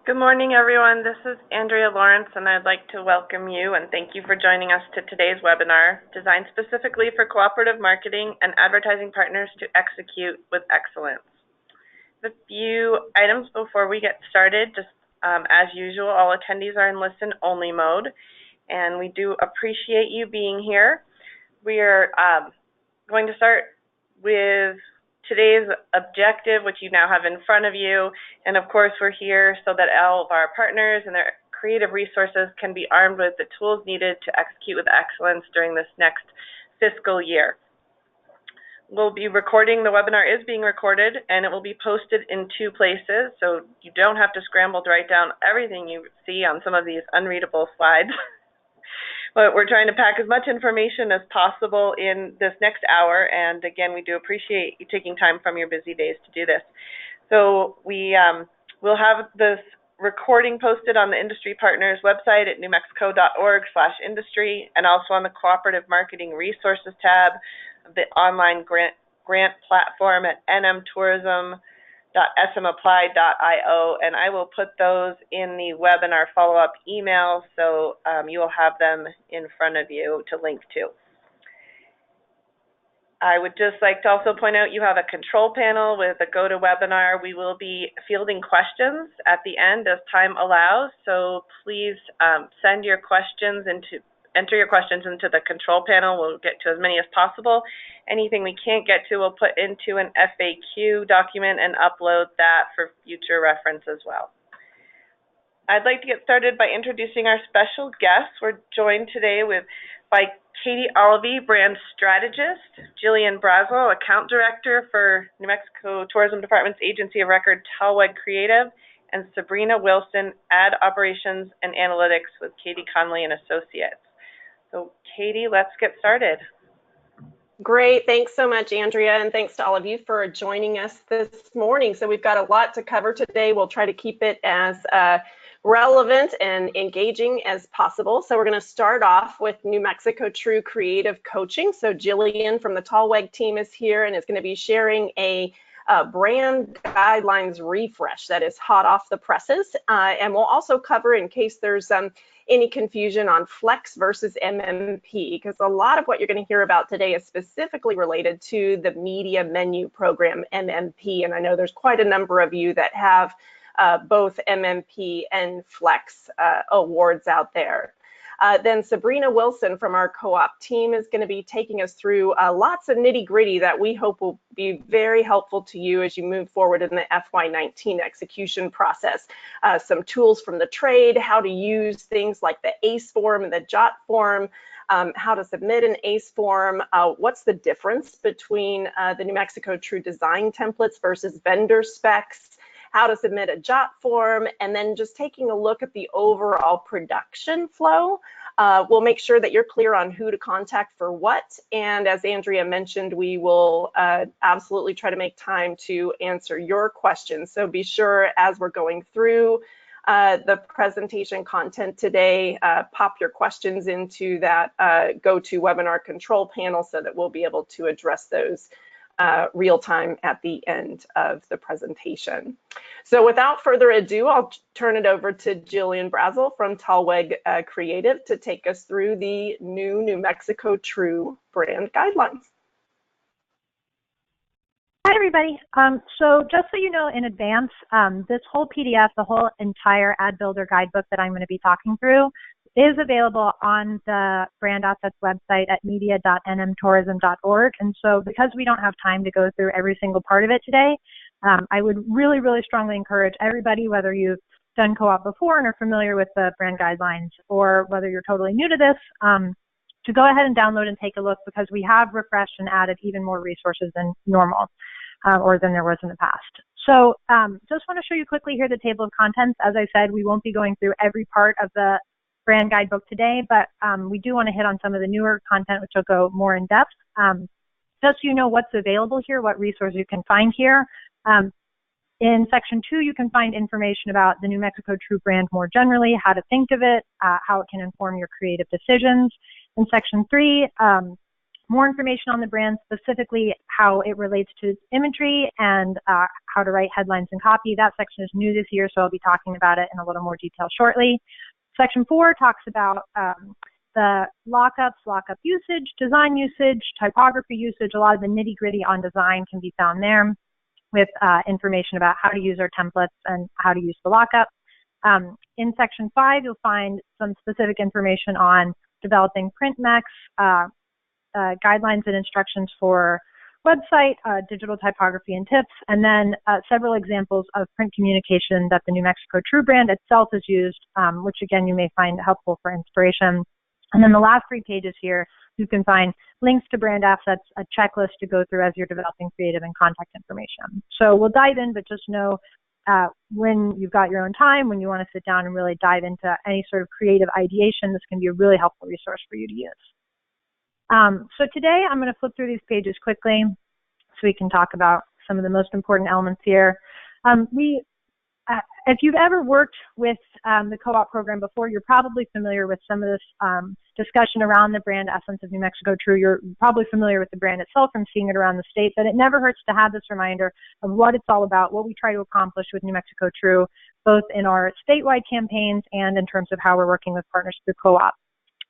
Good morning, everyone. This is Andrea Lawrence, and I'd like to welcome you and thank you for joining us to today's webinar, designed specifically for cooperative marketing and advertising partners to execute with excellence. A few items before we get started. Just as usual, all attendees are in listen-only mode, and we do appreciate you being here. We are going to start with today's objective, which you now have in front of you, and of course we're here so that all of our partners and their creative resources can be armed with the tools needed to execute with excellence during this next fiscal year. We'll be recording, the webinar is being recorded, and it will be posted in 2 places, so you don't have to scramble to write down everything you see on some of these unreadable slides. But we're trying to pack as much information as possible in this next hour, and again, we do appreciate you taking time from your busy days to do this. So we'll have this recording posted on the Industry Partners website at newmexico.org/industry, and also on the Cooperative Marketing Resources tab of the online grant platform at nmtourism.smapply.io, and I will put those in the webinar follow-up email, so you will have them in front of you to link to. I would just like to also point out you have a control panel with a GoToWebinar. We will be fielding questions at the end as time allows, so please enter your questions into the control panel. We'll get to as many as possible. Anything we can't get to, we'll put into an FAQ document and upload that for future reference as well. I'd like to get started by introducing our special guests. We're joined today by Katie Olivey, Brand Strategist, Jillian Brazel, Account Director for New Mexico Tourism Department's Agency of Record, Talweg Creative, and Sabrina Wilson, Ad Operations and Analytics with Katie Conley and Associates. So Katie, let's get started. Great, thanks so much, Andrea, and thanks to all of you for joining us this morning. So we've got a lot to cover today. We'll try to keep it as relevant and engaging as possible. So we're going to start off with New Mexico True Creative Coaching. So Jillian from the Talweg team is here and is going to be sharing a brand guidelines refresh that is hot off the presses. And we'll also cover, in case there's any confusion, on Flex versus MMP, because a lot of what you're going to hear about today is specifically related to the Media Menu Program, MMP. And I know there's quite a number of you that have both MMP and Flex awards out there. Then Sabrina Wilson from our co-op team is going to be taking us through lots of nitty-gritty that we hope will be very helpful to you as you move forward in the FY19 execution process. Some tools from the trade, how to use things like the ACE form and the JOT form, how to submit an ACE form, what's the difference between the New Mexico True Design templates versus vendor specs, how to submit a JOT form, and then just taking a look at the overall production flow. We'll make sure that you're clear on who to contact for what, and as Andrea mentioned, we will absolutely try to make time to answer your questions. So be sure, as we're going through the presentation content today, pop your questions into that GoToWebinar control panel so that we'll be able to address those real time at the end of the presentation. So without further ado, I'll turn it over to Jillian Brazel from Talweg Creative to take us through the new New Mexico True brand guidelines. Hi, everybody. So just so you know in advance, this whole PDF, the whole entire Ad Builder guidebook that I'm going to be talking through, is available on the Brand Assets website at media.nmtourism.org. And so because we don't have time to go through every single part of it today, I would really, really strongly encourage everybody, whether you've done co-op before and are familiar with the brand guidelines, or whether you're totally new to this, to go ahead and download and take a look, because we have refreshed and added even more resources than normal, or than there was in the past. So just want to show you quickly here the table of contents. As I said, we won't be going through every part of the brand guidebook today, but we do want to hit on some of the newer content, which will go more in depth. Just so you know what's available here, what resources you can find here. In section 2, you can find information about the New Mexico True brand more generally, how to think of it, how it can inform your creative decisions. In section 3, more information on the brand, specifically how it relates to its imagery and how to write headlines and copy. That section is new this year, so I'll be talking about it in a little more detail shortly. Section 4 talks about the lockup usage, design usage, typography usage. A lot of the nitty-gritty on design can be found there with information about how to use our templates and how to use the lockup. In Section 5, you'll find some specific information on developing print mechs, guidelines and instructions for website, digital typography and tips, and then several examples of print communication that the New Mexico True brand itself has used, which again you may find helpful for inspiration. And then the last 3 pages here, you can find links to brand assets, a checklist to go through as you're developing creative and contact information. So we'll dive in, but just know when you've got your own time, when you want to sit down and really dive into any sort of creative ideation, this can be a really helpful resource for you to use. So today I'm going to flip through these pages quickly so we can talk about some of the most important elements here. If you've ever worked with the co-op program before, you're probably familiar with some of this discussion around the brand essence of New Mexico True. You're probably familiar with the brand itself from seeing it around the state, but it never hurts to have this reminder of what it's all about, what we try to accomplish with New Mexico True, both in our statewide campaigns and in terms of how we're working with partners through co-op.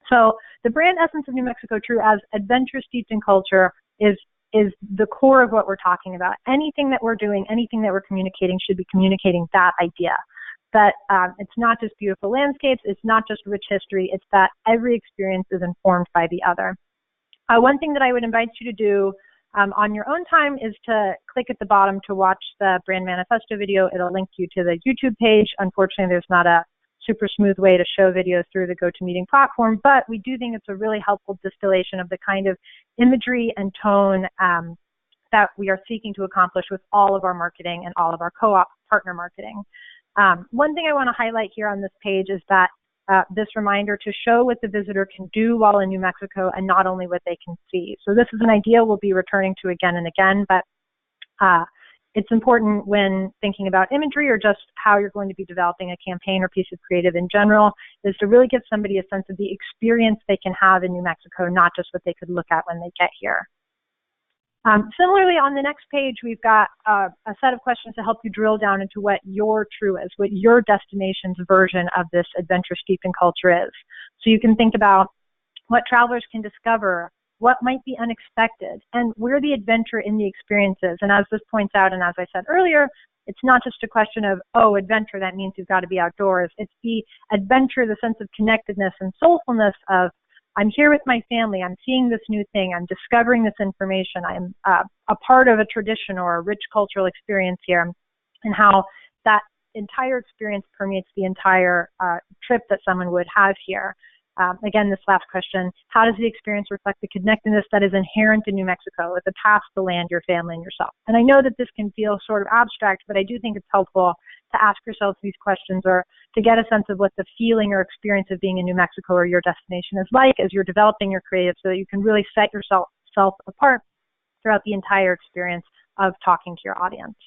So the brand essence of New Mexico True as adventure steeped in culture is the core of what we're talking about. Anything that we're doing, anything that we're communicating should be communicating that idea. That it's not just beautiful landscapes, it's not just rich history, it's that every experience is informed by the other. One thing that I would invite you to do on your own time is to click at the bottom to watch the brand manifesto video. It'll link you to the YouTube page. Unfortunately, there's not a super smooth way to show videos through the GoToMeeting platform, but we do think it's a really helpful distillation of the kind of imagery and tone that we are seeking to accomplish with all of our marketing and all of our co-op partner marketing. One thing I want to highlight here on this page is that this reminder to show what the visitor can do while in New Mexico and not only what they can see. So this is an idea we'll be returning to again and again, but it's important when thinking about imagery or just how you're going to be developing a campaign or piece of creative in general, is to really give somebody a sense of the experience they can have in New Mexico, not just what they could look at when they get here. Similarly, on the next page, we've got a set of questions to help you drill down into what your True is, what your destination's version of this adventure steeped in culture is. So you can think about what travelers can discover, what might be unexpected, and where the adventure in the experience is. And as this points out, and as I said earlier, it's not just a question of, oh, adventure, that means you've got to be outdoors. It's the adventure, the sense of connectedness and soulfulness of, I'm here with my family, I'm seeing this new thing, I'm discovering this information, I'm a part of a tradition or a rich cultural experience here, and how that entire experience permeates the entire trip that someone would have here. Again, this last question, how does the experience reflect the connectedness that is inherent in New Mexico with the past, the land, your family, and yourself? And I know that this can feel sort of abstract, but I do think it's helpful to ask yourself these questions or to get a sense of what the feeling or experience of being in New Mexico or your destination is like as you're developing your creative, so that you can really set yourself apart throughout the entire experience of talking to your audience.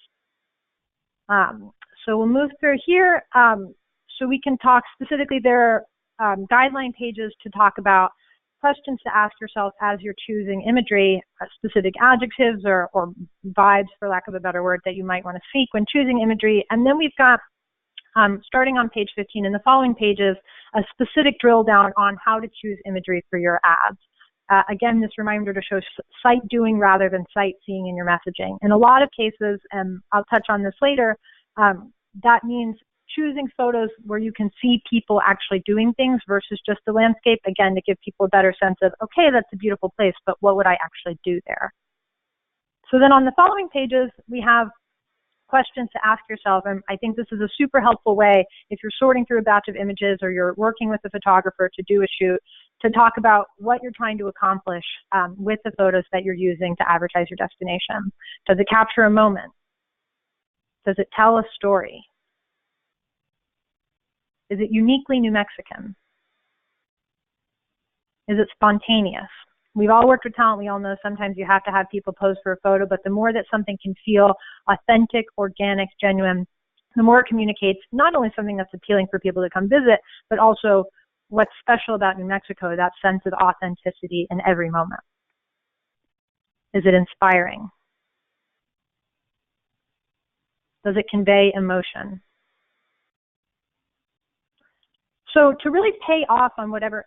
So we'll move through here. So we can talk specifically, there are guideline pages to talk about questions to ask yourself as you're choosing imagery, specific adjectives or vibes, for lack of a better word, that you might want to seek when choosing imagery. And then we've got, starting on page 15 in the following pages, a specific drill down on how to choose imagery for your ads. Again, this reminder to show sight doing rather than sightseeing in your messaging. In a lot of cases, and I'll touch on this later, that means choosing photos where you can see people actually doing things versus just the landscape, again, to give people a better sense of, okay, that's a beautiful place, but what would I actually do there? So then on the following pages, we have questions to ask yourself, and I think this is a super helpful way if you're sorting through a batch of images or you're working with a photographer to do a shoot, to talk about what you're trying to accomplish with the photos that you're using to advertise your destination. Does it capture a moment? Does it tell a story? Is it uniquely New Mexican? Is it spontaneous? We've all worked with talent. We all know sometimes you have to have people pose for a photo, but the more that something can feel authentic, organic, genuine, the more it communicates not only something that's appealing for people to come visit, but also what's special about New Mexico, that sense of authenticity in every moment. Is it inspiring? Does it convey emotion? So to really pay off on whatever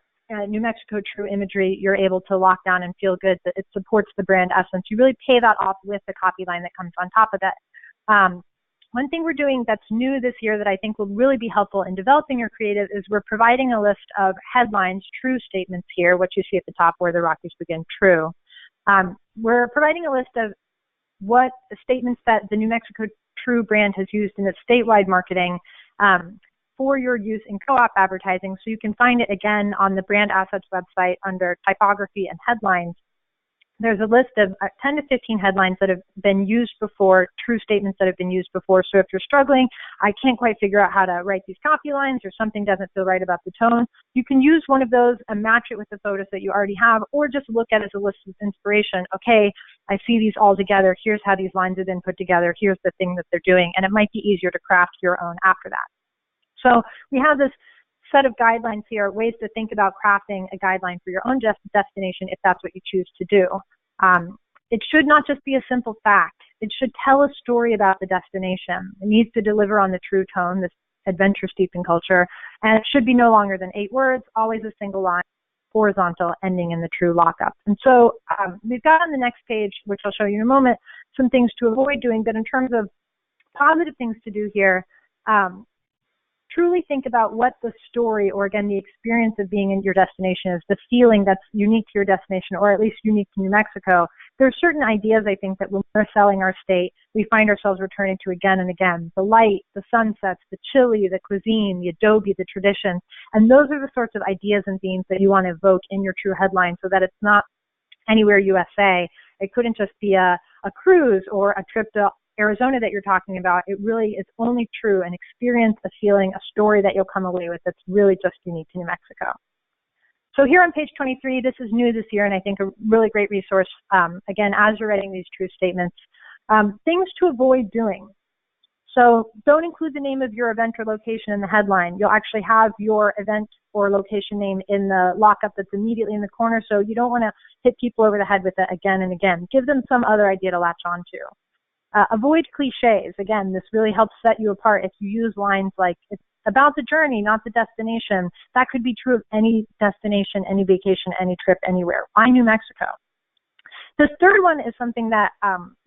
New Mexico True imagery you're able to lock down and feel good that it supports the brand essence, you really pay that off with the copy line that comes on top of it. One thing we're doing that's new this year that I think will really be helpful in developing your creative is we're providing a list of headlines, true statements here, what you see at the top, where the Rockies begin, true. We're providing a list of what the statements that the New Mexico True brand has used in its statewide marketing for your use in co-op advertising. So you can find it again on the Brand Assets website under typography and headlines. There's a list of 10 to 15 headlines that have been used before, true statements that have been used before. So if you're struggling, I can't quite figure out how to write these copy lines, or something doesn't feel right about the tone, you can use one of those and match it with the photos that you already have, or just look at it as a list of inspiration. Okay, I see these all together. Here's how these lines have been put together. Here's the thing that they're doing. And it might be easier to craft your own after that. So we have this set of guidelines here, ways to think about crafting a guideline for your own destination if that's what you choose to do. It should not just be a simple fact. It should tell a story about the destination. It needs to deliver on the true tone, this adventure steeped in culture, and it should be no longer than 8 words, always a single line, horizontal, ending in the true lockup. And so we've got on the next page, which I'll show you in a moment, some things to avoid doing, but in terms of positive things to do here, truly think about what the story, or again, the experience of being in your destination is, the feeling that's unique to your destination, or at least unique to New Mexico. There are certain ideas, I think, that when we're selling our state, we find ourselves returning to again and again. The light, the sunsets, the chili, the cuisine, the adobe, the traditions. And those are the sorts of ideas and themes that you want to evoke in your true headline, so that it's not anywhere USA. It couldn't just be a cruise or a trip to Arizona that you're talking about. It really is only true, an experience, a feeling, a story that you'll come away with that's really just unique to New Mexico. So here on page 23, this is new this year, and I think a really great resource, again, as you're writing these true statements, things to avoid doing. So don't include the name of your event or location in the headline. You'll actually have your event or location name in the lockup that's immediately in the corner, so you don't want to hit people over the head with it again and again. Give them some other idea to latch onto. Avoid cliches. Again, this really helps set you apart if you use lines like, it's about the journey, not the destination. That could be true of any destination, any vacation, any trip, anywhere. Why New Mexico? This third one is something that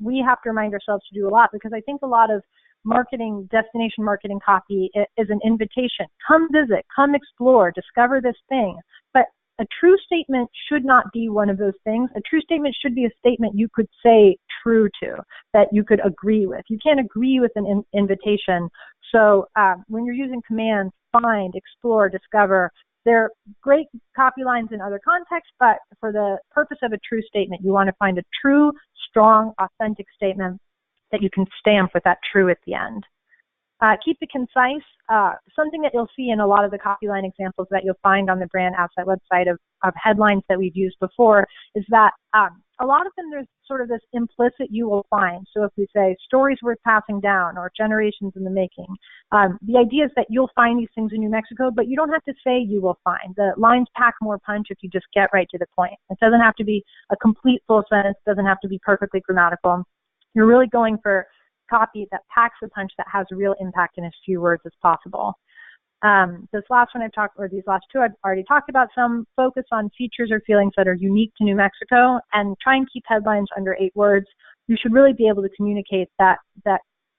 we have to remind ourselves to do a lot, because I think a lot of marketing, destination marketing copy is an invitation. Come visit, come explore, discover this thing. But a true statement should not be one of those things. A true statement should be a statement you could say true to, that you could agree with. You can't agree with an invitation. So when you're using commands, find, explore, discover, they're great copy lines in other contexts, but for the purpose of a true statement, you want to find a true, strong, authentic statement that you can stamp with that true at the end. Keep it concise. Something that you'll see in a lot of the copy line examples that you'll find on the Brand Asset website of headlines that we've used before is that a lot of them, there's sort of this implicit you will find. So if we say stories worth passing down or generations in the making, the idea is that you'll find these things in New Mexico, but you don't have to say you will find. The lines pack more punch if you just get right to the point. It doesn't have to be a complete full sentence. It doesn't have to be perfectly grammatical. You're really going for copy that packs a punch, that has a real impact in as few words as possible. This last one these last two I've already talked about some. Focus on features or feelings that are unique to New Mexico, and try and keep headlines under 8 words. You should really be able to communicate that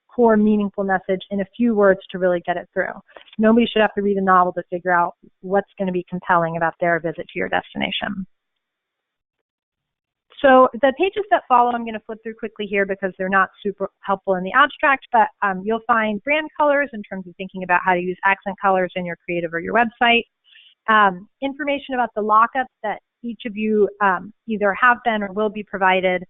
core meaningful message in a few words to really get it through. Nobody should have to read a novel to figure out what's going to be compelling about their visit to your destination. So the pages that follow, I'm going to flip through quickly here because they're not super helpful in the abstract, but you'll find brand colors in terms of thinking about how to use accent colors in your creative or your website. Information about the lockups that each of you either have been or will be provided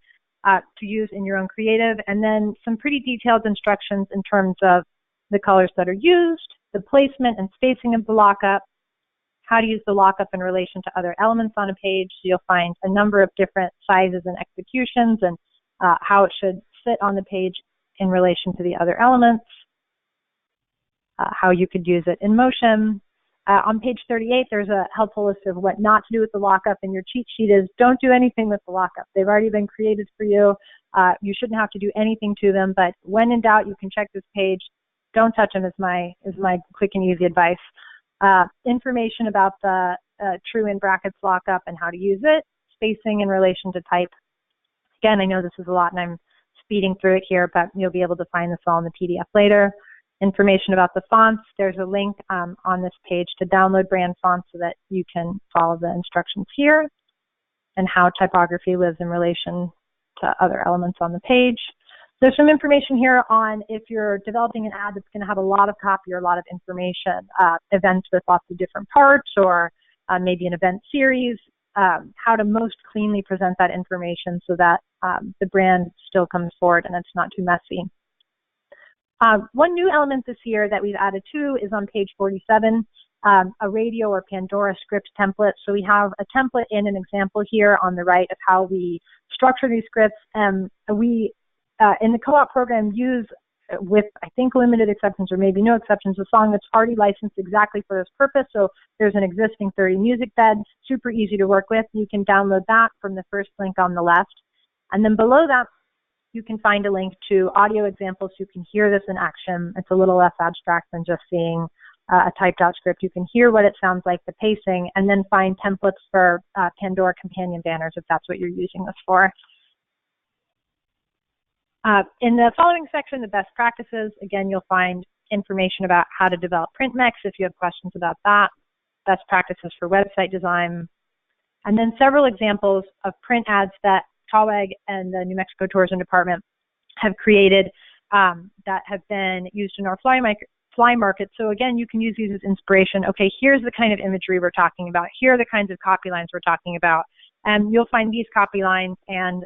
to use in your own creative, and then some pretty detailed instructions in terms of the colors that are used, the placement and spacing of the lockup, how to use the lockup in relation to other elements on a page. So you'll find a number of different sizes and executions, and how it should sit on the page in relation to the other elements, how you could use it in motion, On page 38, there's a helpful list of what not to do with the lockup, and your cheat sheet is don't do anything with the lockup. They've already been created for you. You shouldn't have to do anything to them, but when in doubt, you can check this page. Don't touch them is my quick and easy advice. Information about the true in brackets lockup and how to use it, spacing in relation to type. Again, I know this is a lot and I'm speeding through it here, but you'll be able to find this all in the PDF later. Information about the fonts. There's a link on this page to download brand fonts so that you can follow the instructions here, and how typography lives in relation to other elements on the page. There's some information here on if you're developing an ad that's going to have a lot of copy or a lot of information, events with lots of different parts, or maybe an event series, how to most cleanly present that information so that the brand still comes forward and it's not too messy. One new element this year that we've added to is on page 47, a radio or Pandora script template. So we have a template in an example here on the right of how we structure these scripts. We, in the co-op program, use, with I think limited exceptions or maybe no exceptions, a song that's already licensed exactly for this purpose. So there's an existing 30 music bed, super easy to work with. You can download that from the first link on the left. And then below that, you can find a link to audio examples. You can hear this in action. It's a little less abstract than just seeing a typed out script. You can hear what it sounds like, the pacing, and then find templates for Pandora companion banners if that's what you're using this for. In the following section, the best practices, again, you'll find information about how to develop print mix if you have questions about that, best practices for website design, and then several examples of print ads that TAWWG and the New Mexico Tourism Department have created that have been used in our fly market. So again, you can use these as inspiration. Okay, here's the kind of imagery we're talking about. Here are the kinds of copy lines we're talking about. And you'll find these copy lines and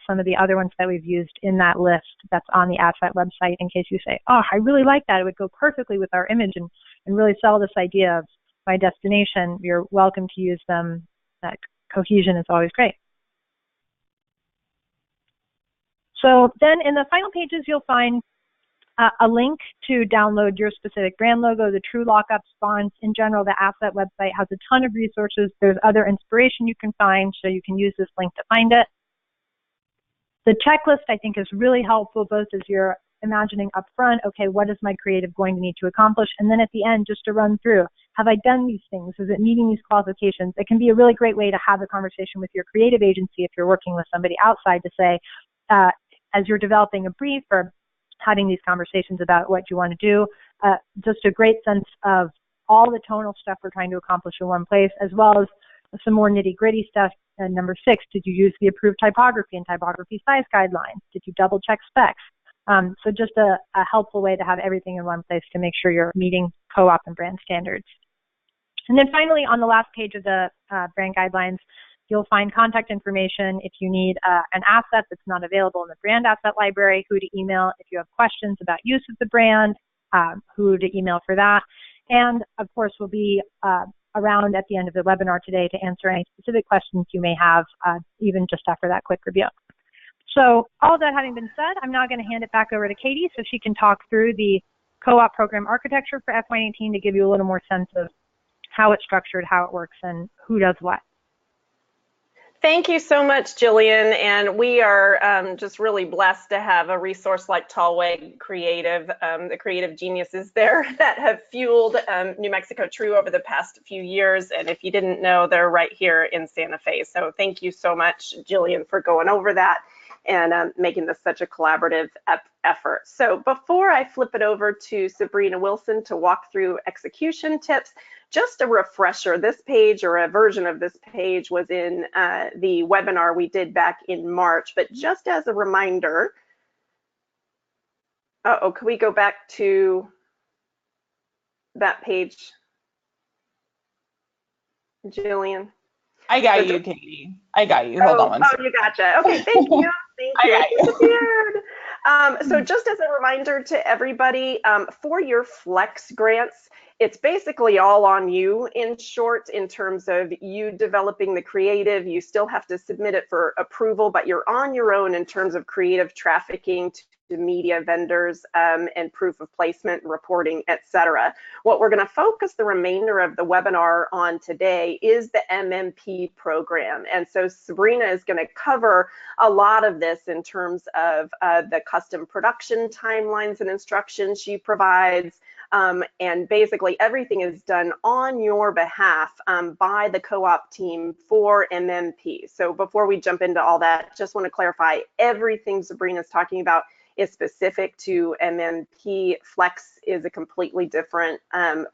some of the other ones that we've used in that list that's on the AdSet website in case you say, oh, I really like that. It would go perfectly with our image and really sell this idea of my destination. You're welcome to use them. That cohesion is always great. So then in the final pages, you'll find a link to download your specific brand logo, the true lockup fonts. In general, the AdSet website has a ton of resources. There's other inspiration you can find, so you can use this link to find it. The checklist, I think, is really helpful, both as you're imagining up front, okay, what is my creative going to need to accomplish? And then at the end, just to run through, have I done these things? Is it meeting these qualifications? It can be a really great way to have a conversation with your creative agency if you're working with somebody outside to say, as you're developing a brief or having these conversations about what you want to do, just a great sense of all the tonal stuff we're trying to accomplish in one place, as well as some more nitty-gritty stuff. And number 6, did you use the approved typography and typography size guidelines? Did you double check specs? So just a helpful way to have everything in one place to make sure you're meeting co-op and brand standards. And then finally, on the last page of the brand guidelines, you'll find contact information if you need an asset that's not available in the brand asset library, who to email if you have questions about use of the brand, who to email for that. And of course, we'll be around at the end of the webinar today to answer any specific questions you may have, even just after that quick review. So all of that having been said, I'm now going to hand it back over to Katie so she can talk through the co-op program architecture for FY19 to give you a little more sense of how it's structured, how it works, and who does what. Thank you so much, Jillian. And we are just really blessed to have a resource like TAWWG Creative, the creative geniuses there that have fueled New Mexico True over the past few years. And if you didn't know, they're right here in Santa Fe. So thank you so much, Jillian, for going over that and making this such a collaborative effort. So before I flip it over to Sabrina Wilson to walk through execution tips, just a refresher, this page or a version of this page was in the webinar we did back in March, but just as a reminder, can we go back to that page, Jillian? I got you, Katie. I got you. Hold on one second. Oh, you gotcha. Okay, thank you. Thank you. I got you. So just as a reminder to everybody, for your Flex grants, it's basically all on you, in short, in terms of you developing the creative. You still have to submit it for approval, but you're on your own in terms of creative trafficking media vendors and proof of placement reporting, etc. What we're going to focus the remainder of the webinar on today is the MMP program. And so Sabrina is going to cover a lot of this in terms of the custom production timelines and instructions she provides. And basically everything is done on your behalf by the co-op team for MMP. So before we jump into all that, just want to clarify everything Sabrina's talking about is specific to MMP. Flex is a completely different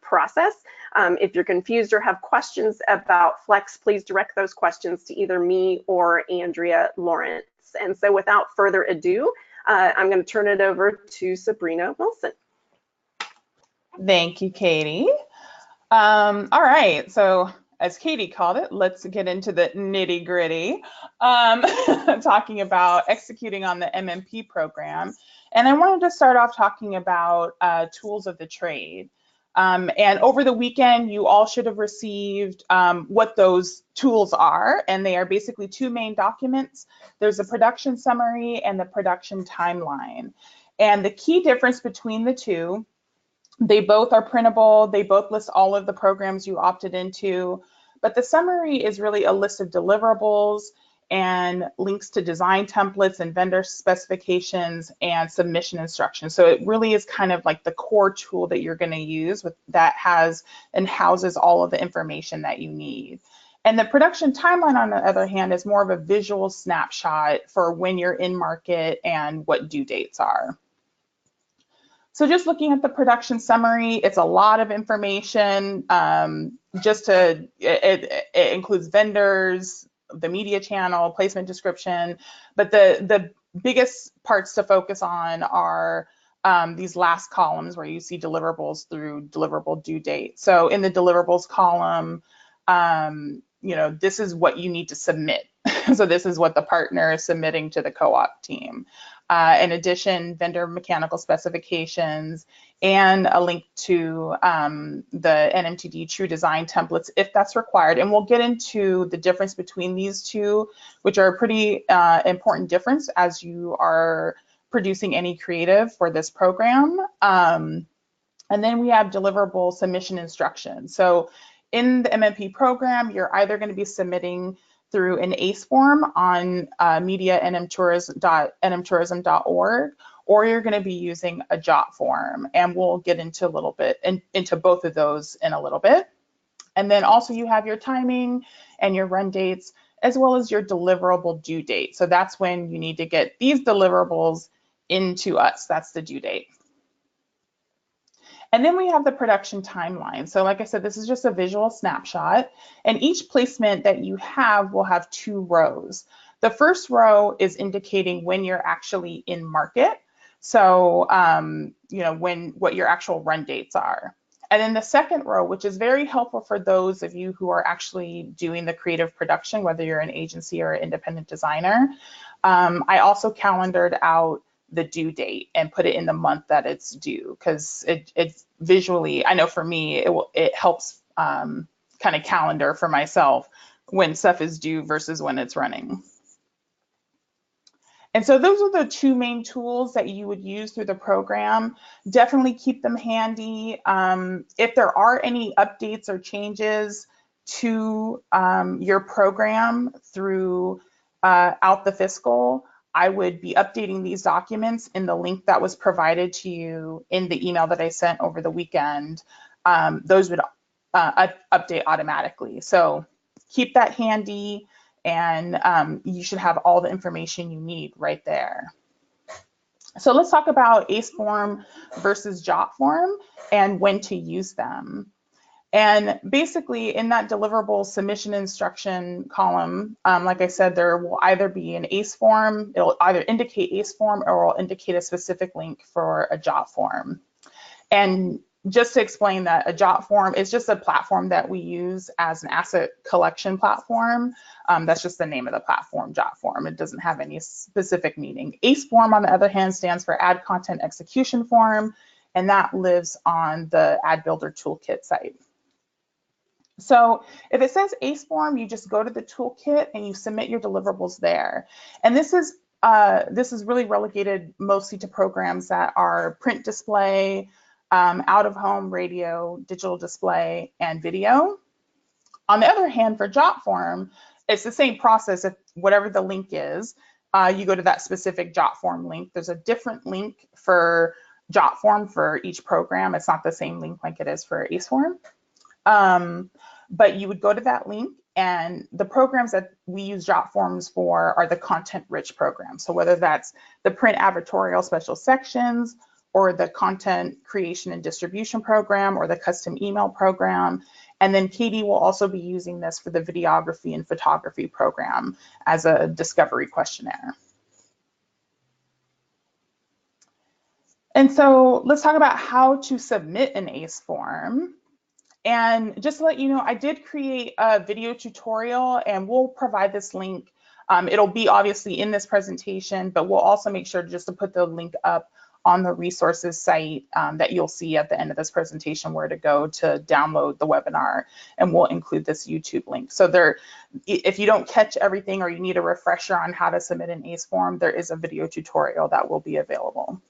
process. If you're confused or have questions about Flex, please direct those questions to either me or Andrea Lawrence. And so without further ado, I'm going to turn it over to Sabrina Wilson. Thank you, Katie. All right, so as Katie called it, let's get into the nitty gritty, talking about executing on the MMP program. And I wanted to start off talking about tools of the trade. And over the weekend, you all should have received what those tools are. And they are basically two main documents. There's a production summary and the production timeline. And the key difference between the two, they both are printable. They both list all of the programs you opted into, but the summary is really a list of deliverables and links to design templates and vendor specifications and submission instructions. So it really is kind of like the core tool that you're going to use that has and houses all of the information that you need. And the production timeline, on the other hand, is more of a visual snapshot for when you're in market and what due dates are. So just looking at the production summary, it's a lot of information. It includes vendors, the media channel, placement description, but the biggest parts to focus on are these last columns where you see deliverables through deliverable due date. So in the deliverables column, this is what you need to submit. So this is what the partner is submitting to the co-op team. In addition, vendor mechanical specifications and a link to the NMTD True Design templates if that's required. And we'll get into the difference between these two, which are a pretty important difference as you are producing any creative for this program. And then we have deliverable submission instructions. So in the MMP program, you're either going to be submitting through an ACE form on media.nmtourism.org, or you're going to be using a JOT form, and we'll get into into both of those in a little bit. And then also you have your timing and your run dates, as well as your deliverable due date. So that's when you need to get these deliverables into us. That's the due date. And then we have the production timeline. So like I said, this is just a visual snapshot, and each placement that you have will have two rows. The first row is indicating when you're actually in market. So, what your actual run dates are. And then the second row, which is very helpful for those of you who are actually doing the creative production, whether you're an agency or an independent designer. I also calendared out the due date and put it in the month that it's due, because it's visually, I know for me, it helps kind of calendar for myself when stuff is due versus when it's running. And so those are the two main tools that you would use through the program. Definitely keep them handy. If there are any updates or changes to your program through out the fiscal, I would be updating these documents in the link that was provided to you in the email that I sent over the weekend. Those would update automatically. So keep that handy, and you should have all the information you need right there. So let's talk about ACE form versus JOT form and when to use them. And basically in that deliverable submission instruction column, like I said, there will either be an ACE form, it'll either indicate ACE form, or it'll indicate a specific link for a JOT form. And just to explain that, a JOT form is just a platform that we use as an asset collection platform. That's just the name of the platform, JOT form. It doesn't have any specific meaning. ACE form, on the other hand, stands for Ad Content Execution Form, and that lives on the Ad Builder Toolkit site. So if it says ACE form, you just go to the toolkit and you submit your deliverables there. And this is this is really relegated mostly to programs that are print display, out-of-home radio, digital display, and video. On the other hand, for JotForm, it's the same process. If whatever the link is, you go to that specific JotForm link. There's a different link for JotForm for each program. It's not the same link like it is for ACEForm. But you would go to that link, and the programs that we use JotForms for are the content-rich programs. So whether that's the print advertorial special sections, or the content creation and distribution program, or the custom email program. And then Katie will also be using this for the videography and photography program as a discovery questionnaire. And so let's talk about how to submit an ACE form. And just to let you know, I did create a video tutorial, and we'll provide this link. It'll be obviously in this presentation, but we'll also make sure just to put the link up on the resources site that you'll see at the end of this presentation where to go to download the webinar, and we'll include this YouTube link. So there, if you don't catch everything or you need a refresher on how to submit an ACE form, there is a video tutorial that will be available.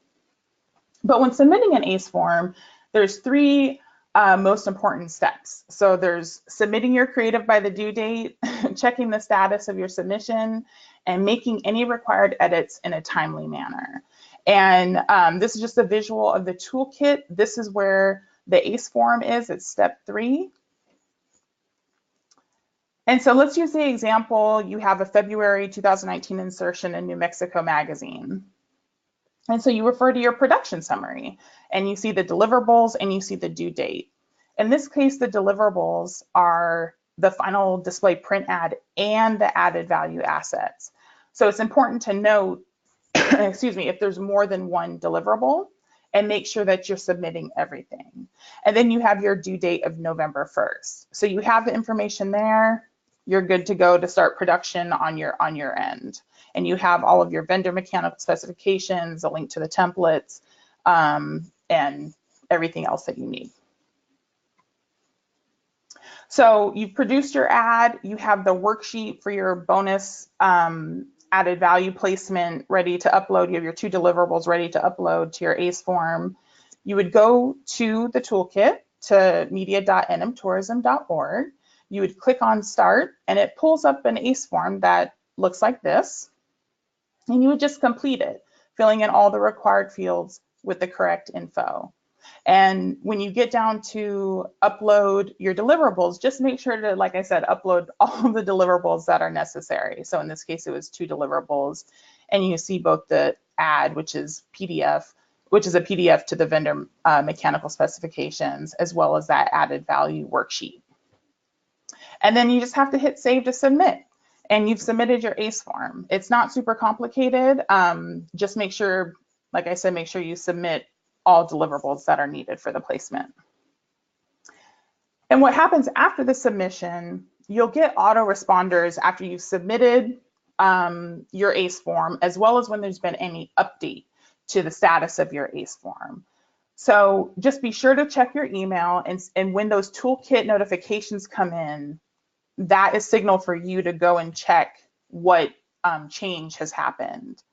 But when submitting an ACE form, there's three most important steps. So there's submitting your creative by the due date, checking the status of your submission, and making any required edits in a timely manner. And this is just a visual of the toolkit. This is where the ACE form is. It's step 3. And so let's use the example. You have a February 2019 insertion in New Mexico Magazine. And so you refer to your production summary, and you see the deliverables and you see the due date. In this case, the deliverables are the final display print ad and the added value assets. So it's important to note, excuse me, if there's more than one deliverable, and make sure that you're submitting everything. And then you have your due date of November 1st. So you have the information there. You're good to go to start production on your end. And you have all of your vendor mechanical specifications, a link to the templates, and everything else that you need. So you've produced your ad, you have the worksheet for your bonus added value placement ready to upload. You have your 2 deliverables ready to upload to your ACE form. You would go to the toolkit, to media.nmtourism.org. You would click on Start, and it pulls up an ACE form that looks like this. And you would just complete it, filling in all the required fields with the correct info. And when you get down to upload your deliverables, just make sure to, like I said, upload all of the deliverables that are necessary. So in this case, it was 2 deliverables, and you see both the ad, which is a PDF to the vendor mechanical specifications, as well as that added value worksheet. And then you just have to hit save to submit, and you've submitted your ACE form. It's not super complicated. Just make sure, like I said, make sure you submit all deliverables that are needed for the placement. And what happens after the submission, you'll get autoresponders after you've submitted your ACE form, as well as when there's been any update to the status of your ACE form. So just be sure to check your email, and when those toolkit notifications come in, that is signal for you to go and check what change has happened.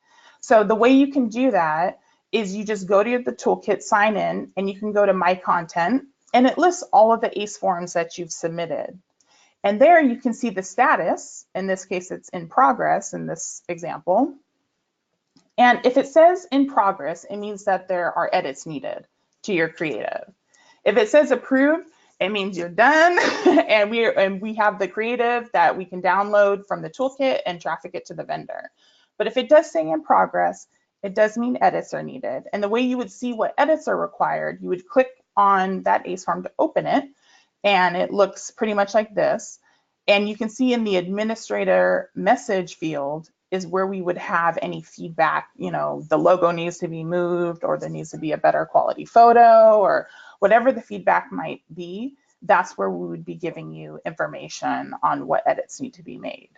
So the way you can do that is you just go to the toolkit, sign in, and you can go to My Content, and it lists all of the ACE forms that you've submitted. And there you can see the status. In this case, it's in progress in this example. And if it says in progress, it means that there are edits needed to your creative. If it says approved, it means you're done, and we have the creative that we can download from the toolkit and traffic it to the vendor. But if it does say in progress, it does mean edits are needed. And the way you would see what edits are required, you would click on that ACE form to open it, and it looks pretty much like this. And you can see in the administrator message field is where we would have any feedback, you know, the logo needs to be moved, or there needs to be a better quality photo, or whatever the feedback might be. That's where we would be giving you information on what edits need to be made.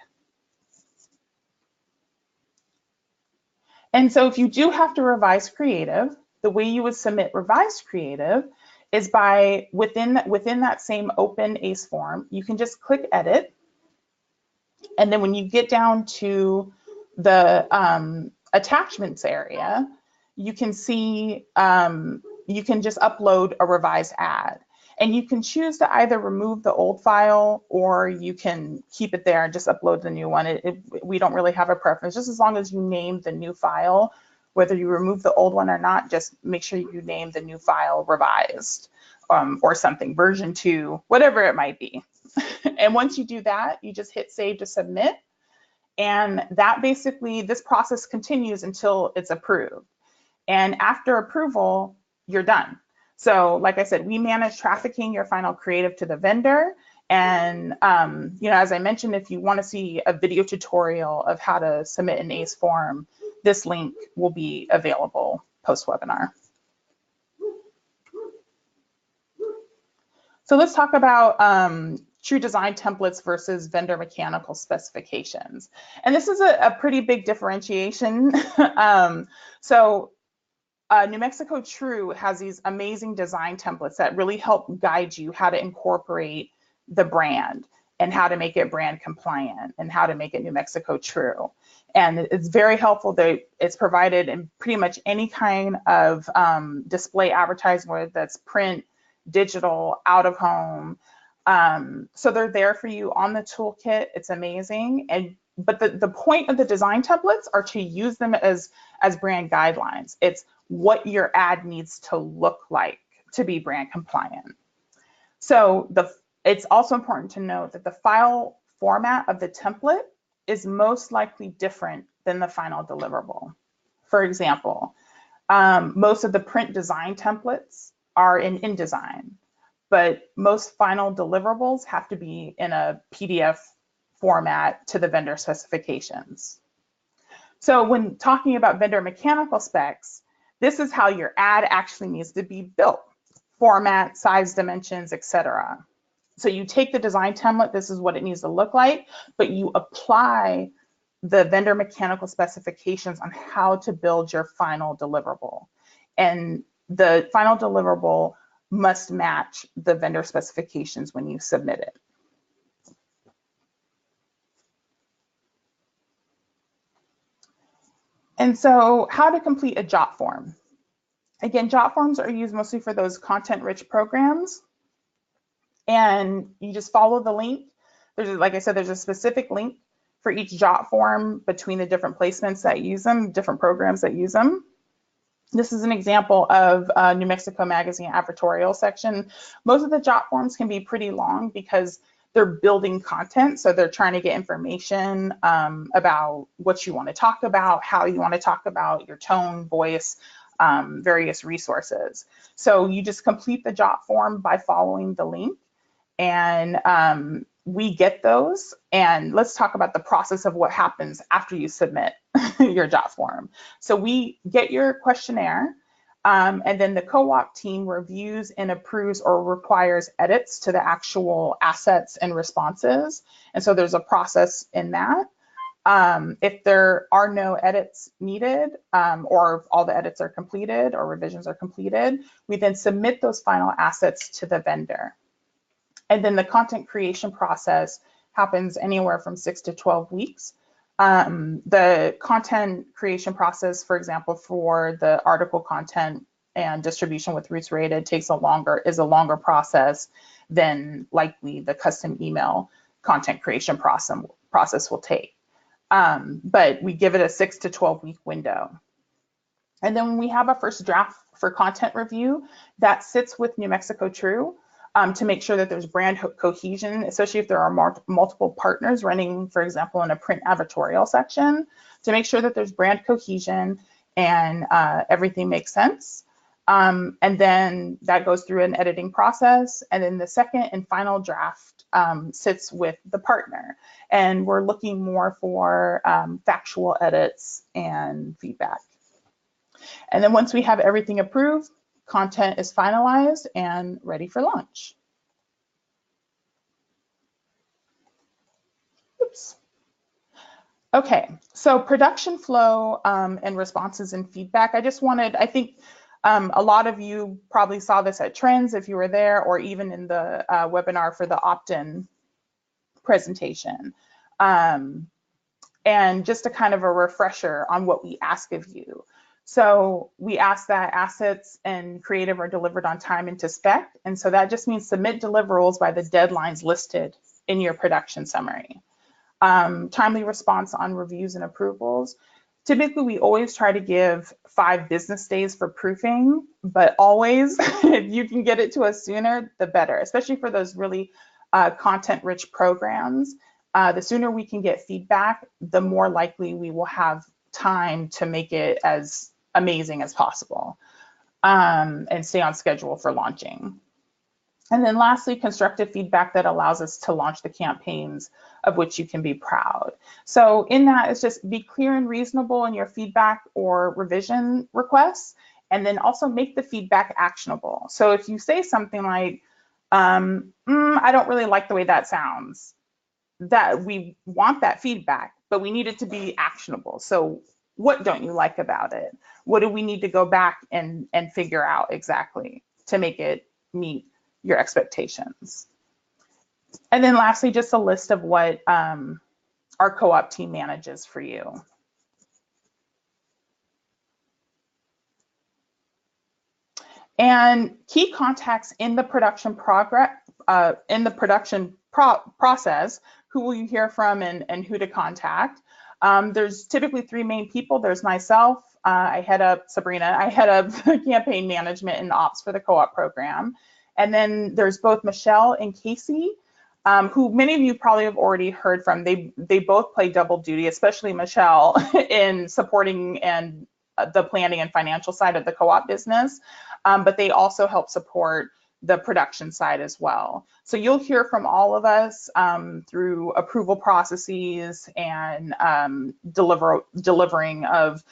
And so if you do have to revise creative, the way you would submit revised creative is by within that same open ACE form, you can just click edit. And then when you get down to the attachments area, you can see you can just upload a revised ad. And you can choose to either remove the old file or you can keep it there and just upload the new one. We don't really have a preference, just as long as you name the new file, whether you remove the old one or not, just make sure you name the new file revised or something, version 2, whatever it might be. And once you do that, you just hit save to submit. And that basically, this process continues until it's approved. And after approval, you're done. So like I said, we manage trafficking your final creative to the vendor. And as I mentioned, if you want to see a video tutorial of how to submit an ACE form, this link will be available post-webinar. So let's talk about true design templates versus vendor mechanical specifications. And this is a pretty big differentiation. New Mexico True has these amazing design templates that really help guide you how to incorporate the brand and how to make it brand compliant and how to make it New Mexico True. And it's very helpful that it's provided in pretty much any kind of display advertising, whether that's print, digital, out of home. So they're there for you on the toolkit. It's amazing. But the point of the design templates are to use them as brand guidelines. It's what your ad needs to look like to be brand compliant. So it's also important to note that the file format of the template is most likely different than the final deliverable. For example, most of the print design templates are in InDesign, but most final deliverables have to be in a PDF format to the vendor specifications. So when talking about vendor mechanical specs, this is how your ad actually needs to be built: format, size, dimensions, etc. So you take the design template, this is what it needs to look like, but you apply the vendor mechanical specifications on how to build your final deliverable. And the final deliverable must match the vendor specifications when you submit it. And so how to complete a JOT form. Again, JOT forms are used mostly for those content-rich programs. And you just follow the link. Like I said, there's a specific link for each JOT form between the different placements that use them, different programs that use them. This is an example of New Mexico Magazine advertorial section. Most of the JOT forms can be pretty long because they're building content. So they're trying to get information about what you want to talk about, how you want to talk about, your tone, voice, various resources. So you just complete the JOT form by following the link, and we get those. And let's talk about the process of what happens after you submit your JOT form. So we get your questionnaire, and then the co-op team reviews and approves or requires edits to the actual assets and responses. And so there's a process in that. If there are no edits needed, or if all the edits are completed or revisions are completed, we then submit those final assets to the vendor. And then the content creation process happens anywhere from 6 to 12 weeks. The content creation process, for example, for the article content and distribution with Roots Rated is a longer process than likely the custom email content creation process will take. But we give it a 6 to 12 week window. And then when we have a first draft for content review, that sits with New Mexico True to make sure that there's brand cohesion, especially if there are multiple partners running, for example, in a print advertorial section, to make sure that there's brand cohesion and everything makes sense. And then that goes through an editing process. And then the second and final draft sits with the partner. And we're looking more for factual edits and feedback. And then once we have everything approved, content is finalized and ready for launch. Oops. Okay, so production flow and responses and feedback. I think a lot of you probably saw this at Trends if you were there, or even in the webinar for the opt-in presentation. And and just a kind of a refresher on what we ask of you. So we ask that assets and creative are delivered on time and to spec. And so that just means submit deliverables by the deadlines listed in your production summary. Timely response on reviews and approvals. Typically, we always try to give 5 business days for proofing, but always, if you can get it to us sooner, the better, especially for those really content-rich programs. The sooner we can get feedback, the more likely we will have time to make it as amazing as possible, and stay on schedule for launching. And then lastly, constructive feedback that allows us to launch the campaigns of which you can be proud. So in that, it's just be clear and reasonable in your feedback or revision requests, and then also make the feedback actionable. So if you say something like, I don't really like the way that sounds, that we want that feedback, but we need it to be actionable. So what don't you like about it? What do we need to go back and figure out exactly to make it meet your expectations? And then lastly, just a list of what our co-op team manages for you. And key contacts in the production process, who will you hear from and who to contact. There's typically 3 main people. There's myself, I head up campaign management and ops for the co-op program. And then there's both Michelle and Casey, who many of you probably have already heard from. They both play double duty, especially Michelle in supporting and the planning and financial side of the co-op business, but they also help support the production side as well. So you'll hear from all of us through approval processes and delivering of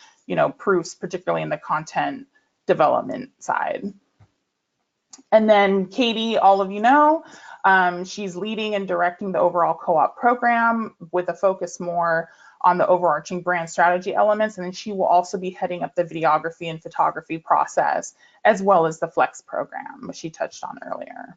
proofs, particularly in the content development side. And then Katie, all of you know, she's leading and directing the overall co-op program with a focus more on the overarching brand strategy elements. And then she will also be heading up the videography and photography process, as well as the Flex program, which she touched on earlier.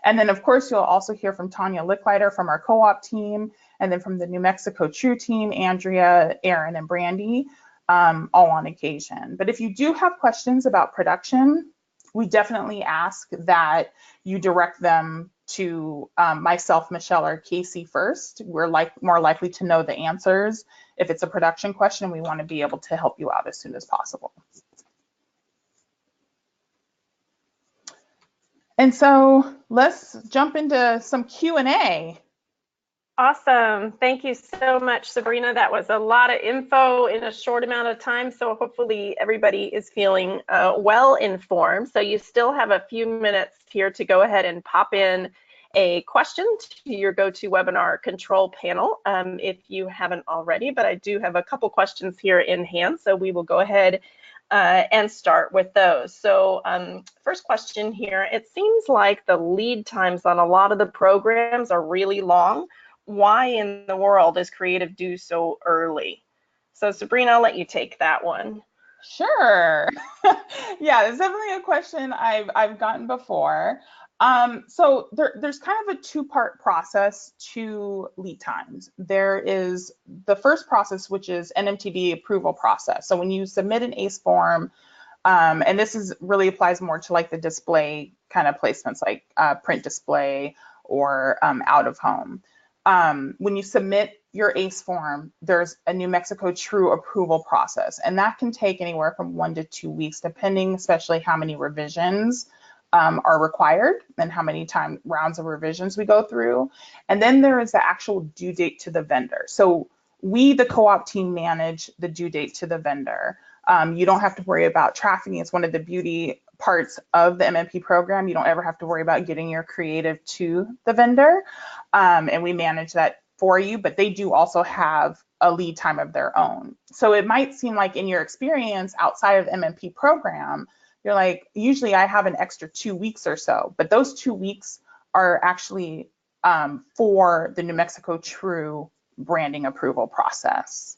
And then, of course, you'll also hear from Tanya Licklider from our co-op team, and then from the New Mexico True team, Andrea, Aaron, and Brandy, all on occasion. But if you do have questions about production, we definitely ask that you direct them to myself, Michelle, or Casey first. We're more likely to know the answers. If it's a production question, we want to be able to help you out as soon as possible. And so let's jump into some Q&A. Awesome. Thank you so much, Sabrina. That was a lot of info in a short amount of time. So hopefully everybody is feeling well informed. So you still have a few minutes here to go ahead and pop in a question to your GoToWebinar control panel if you haven't already, but I do have a couple questions here in hand. So we will go ahead and start with those. So first question here, it seems like the lead times on a lot of the programs are really long. Why in the world is Creative due so early? So Sabrina, I'll let you take that one. Sure. Yeah, it's definitely a question I've gotten before. So there's kind of a 2-part process to lead times. There is the first process, which is NMTD approval process. So when you submit an ACE form, and this really applies more to like the display kind of placements, like print display or out of home. When you submit your ACE form, there's a New Mexico True approval process, and that can take anywhere from 1 to 2 weeks, depending especially how many revisions are required and how many rounds of revisions we go through. And then there is the actual due date to the vendor. So we, the co-op team, manage the due date to the vendor. You don't have to worry about trafficking. It's one of the beauty parts of the MMP program. You don't ever have to worry about getting your creative to the vendor, and we manage that for you, but they do also have a lead time of their own. So it might seem like in your experience outside of the MMP program, you're like, usually I have an extra 2 weeks or so, but those 2 weeks are actually for the New Mexico True branding approval process.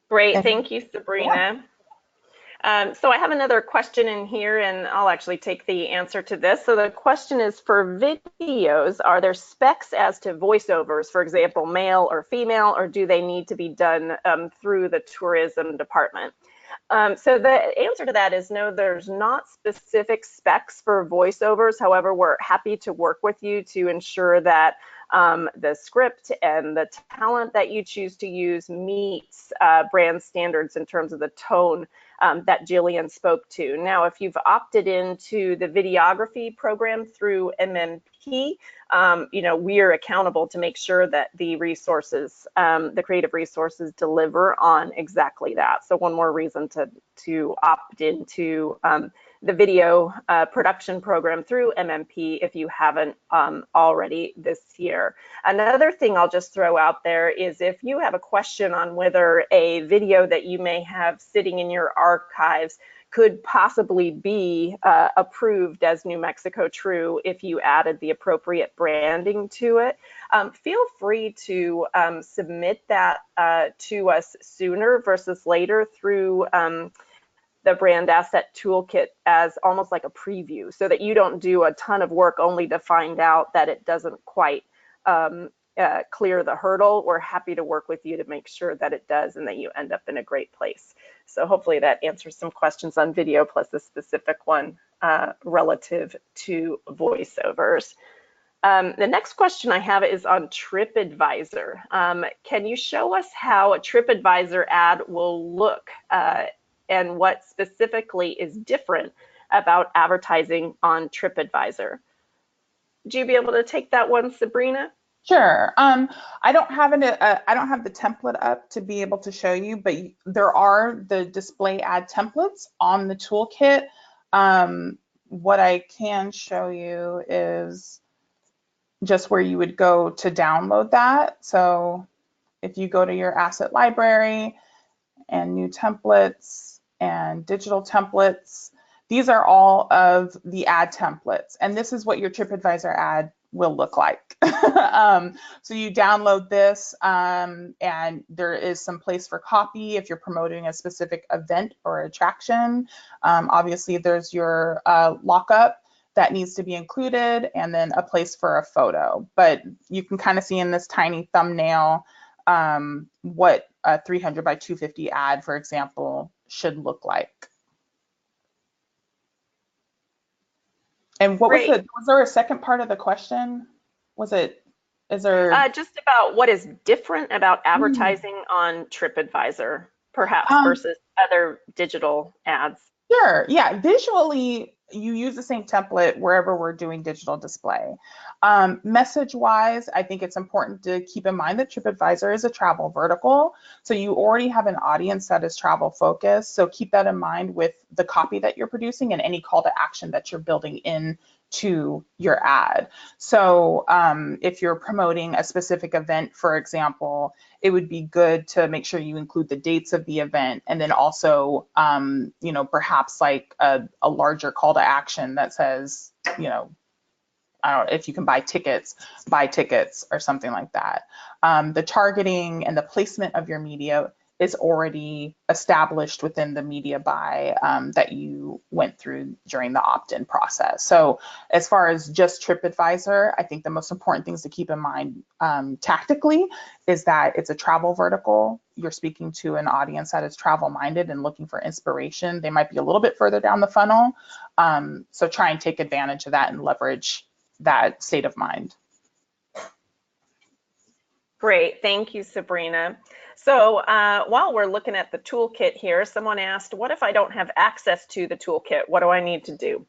Great, thank you, Sabrina. So I have another question in here, and I'll actually take the answer to this. So the question is, for videos, are there specs as to voiceovers, for example, male or female, or do they need to be done through the tourism department? So the answer to that is no, there's not specific specs for voiceovers. However, we're happy to work with you to ensure that the script and the talent that you choose to use meets brand standards in terms of the tone that Jillian spoke to. Now, if you've opted into the videography program through MMP, we are accountable to make sure that the resources, the creative resources, deliver on exactly that. So one more reason to opt into the video production program through MMP if you haven't already this year. Another thing I'll just throw out there is if you have a question on whether a video that you may have sitting in your archives could possibly be approved as New Mexico True if you added the appropriate branding to it, feel free to submit that to us sooner versus later through the Brand Asset Toolkit as almost like a preview, so that you don't do a ton of work only to find out that it doesn't quite clear the hurdle. We're happy to work with you to make sure that it does and that you end up in a great place. So hopefully that answers some questions on video, plus a specific one relative to voiceovers. The next question I have is on TripAdvisor. Can you show us how a TripAdvisor ad will look and what specifically is different about advertising on TripAdvisor? Would you be able to take that one, Sabrina? Sure. I don't have the template up to be able to show you, but there are the display ad templates on the toolkit. What I can show you is just where you would go to download that. So if you go to your asset library and new templates and digital templates, these are all of the ad templates. And this is what your TripAdvisor ad will look like. So you download this and there is some place for copy if you're promoting a specific event or attraction. Obviously there's your lockup that needs to be included, and then a place for a photo. But you can kind of see in this tiny thumbnail what a 300 by 250 ad, for example, should look like. And what was there a second part of the question? Is there? Just about what is different about advertising on TripAdvisor, perhaps, versus other digital ads? Sure, yeah, visually, you use the same template wherever we're doing digital display. Message-wise, I think it's important to keep in mind that TripAdvisor is a travel vertical, so you already have an audience that is travel focused, so keep that in mind with the copy that you're producing and any call to action that you're building in to your ad. So if you're promoting a specific event, for example, it would be good to make sure you include the dates of the event, and then also, perhaps like a larger call to action that says, I don't know, if you can buy tickets or something like that. The targeting and the placement of your media is already established within the media buy that you went through during the opt-in process. So as far as just TripAdvisor, I think the most important things to keep in mind tactically is that it's a travel vertical. You're speaking to an audience that is travel minded and looking for inspiration. They might be a little bit further down the funnel. So try and take advantage of that and leverage that state of mind. Great, thank you, Sabrina. So while we're looking at the toolkit here, someone asked, what if I don't have access to the toolkit? What do I need to do?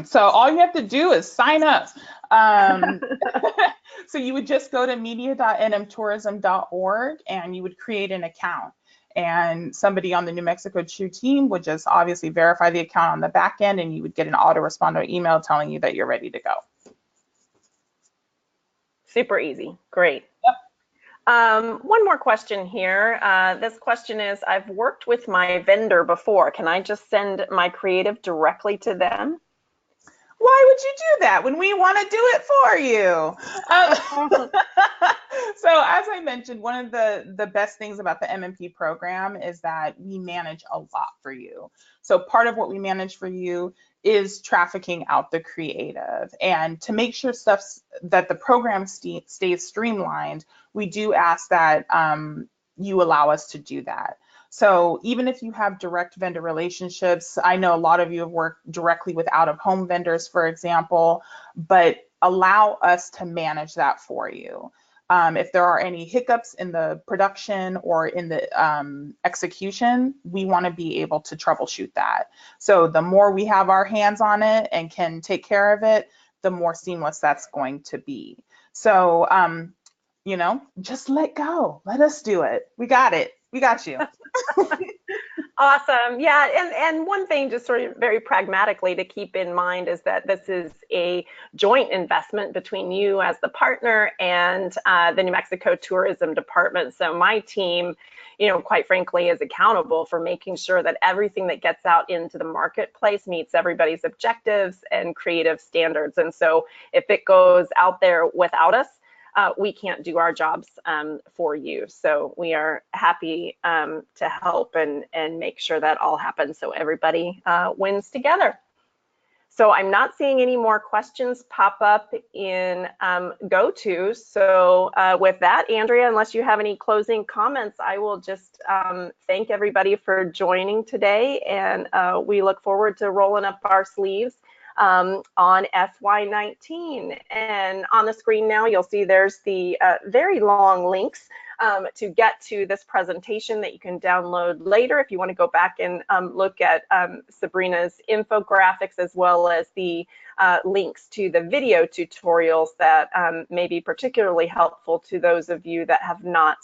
So all you have to do is sign up. So you would just go to media.nmtourism.org and you would create an account. And somebody on the New Mexico True team would just obviously verify the account on the back end, and you would get an autoresponder email telling you that you're ready to go. Super easy. Great. Yep. One more question here. This question is, I've worked with my vendor before. Can I just send my creative directly to them? Why would you do that when we want to do it for you? So as I mentioned, one of the best things about the MMP program is that we manage a lot for you. So part of what we manage for you is trafficking out the creative. And to make sure that the program stays streamlined, we do ask that you allow us to do that. So even if you have direct vendor relationships, I know a lot of you have worked directly with out-of-home vendors, for example, but allow us to manage that for you. If there are any hiccups in the production or in the execution, we want to be able to troubleshoot that. So the more we have our hands on it and can take care of it, the more seamless that's going to be. So, just let go. Let us do it. We got it. We got you. Awesome. Yeah. And one thing, just sort of very pragmatically to keep in mind, is that this is a joint investment between you as the partner and the New Mexico Tourism Department. So my team, quite frankly, is accountable for making sure that everything that gets out into the marketplace meets everybody's objectives and creative standards. And so if it goes out there without us, we can't do our jobs for you. So we are happy to help and make sure that all happens so everybody wins together. So I'm not seeing any more questions pop up in GoTo. So with that, Andrea, unless you have any closing comments, I will just thank everybody for joining today. And we look forward to rolling up our sleeves on FY19. And on the screen now, you'll see there's the very long links to get to this presentation that you can download later if you want to go back and look at Sabrina's infographics, as well as the links to the video tutorials that may be particularly helpful to those of you that have not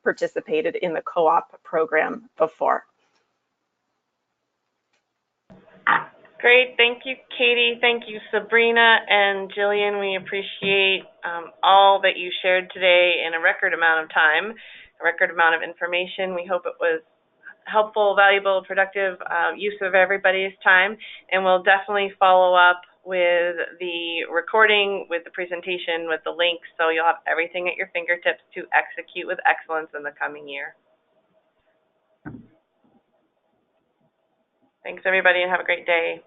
participated in the co-op program before. Great. Thank you, Katie. Thank you, Sabrina and Jillian. We appreciate all that you shared today in a record amount of time, a record amount of information. We hope it was helpful, valuable, productive use of everybody's time. And we'll definitely follow up with the recording, with the presentation, with the links, so you'll have everything at your fingertips to execute with excellence in the coming year. Thanks, everybody, and have a great day.